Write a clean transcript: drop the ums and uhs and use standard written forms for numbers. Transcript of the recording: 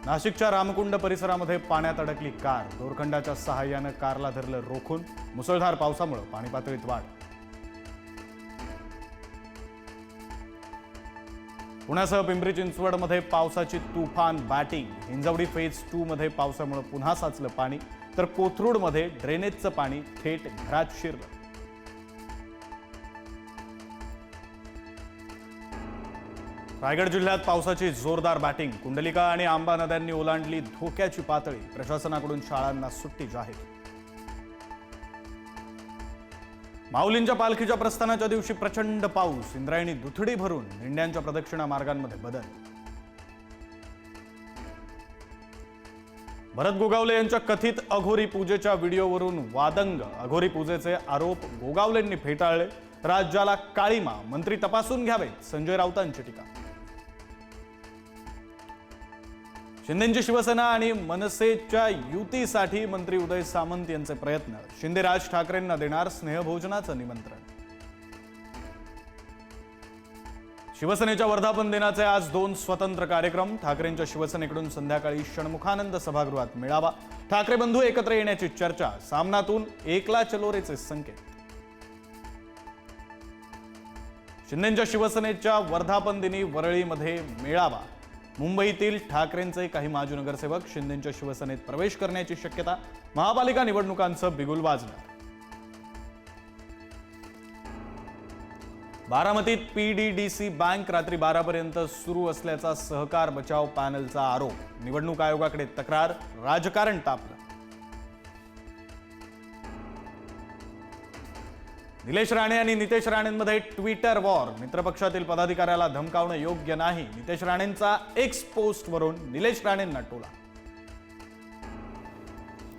नाशिकच्या रामकुंड परिसरामध्ये पाण्यात अडकली कार। दोरखंडाच्या सहाय्याने कारला धरलं रोखून। मुसळधार पावसामुळे पाणी पातळीत वाढ। पुण्यासह पिंपरी चिंचवडमध्ये पावसाची तुफान बॅटिंग। हिंजवडी फेज 2 मध्ये पावसामुळे पुन्हा साचलं पाणी, तर कोथरूडमध्ये ड्रेनेजचं पाणी थेट घरात शिरलं। रायगड जिल्ह्यात पावसाची जोरदार बॅटिंग। कुंडलिका आणि आंबा नद्यांनी ओलांडली धोक्याची पातळी। प्रशासनाकडून शाळांना सुट्टी जाहीर। माऊलींच्या पालखीच्या प्रस्थानाच्या दिवशी प्रचंड पाऊस। इंद्रायणी दुथडी भरून दिंड्यांच्या प्रदक्षिणा मार्गांमध्ये बदल। भरत गोगावले यांच्या कथित अघोरी पूजेच्या व्हिडिओवरून वादंग। अघोरी पूजेचे आरोप गोगावलेंनी फेटाळले। राज्याला काळीमा, मंत्री तपासून घ्यावेत, संजय राऊतांची टीका। शिंदेंची शिवसेना आणि मनसेच्या युतीसाठी मंत्री उदय सामंत यांचे प्रयत्न। शिंदे राज ठाकरेंना देणार स्नेहभोजनाचं निमंत्रण। शिवसेनेच्या वर्धापन दिनाचे आज 2 स्वतंत्र कार्यक्रम। ठाकरेंच्या शिवसेनेकडून संध्याकाळी षण्मुखानंद सभागृहात मेळावा। ठाकरे बंधू एकत्र येण्याची चर्चा। सामनातून एकला चलोरेचे संकेत। शिंदेंच्या शिवसेनेच्या वर्धापन दिनी वरळीमध्ये मेळावा। मुंबईतील ठाकरेंचे काही माजी नगरसेवक शिंदेंच्या शिवसेनेत प्रवेश करण्याची शक्यता। महापालिका निवडणुकांचं बिगुल वाजणार। बारामतीत पीडीडीसी बँक रात्री 12 पर्यंत सुरू असल्याचा सहकार बचाव पॅनलचा आरोप। निवडणूक आयोगाकडे तक्रार। राजकारण तापलं। निलेश राणे आणि नितेश राणेंमध्ये ट्विटर वॉर। मित्रपक्षातील पदाधिकाऱ्याला धमकावणं योग्य नाही। नितेश राणेंचा एक्स पोस्टवरून निलेश राणेंना टोला।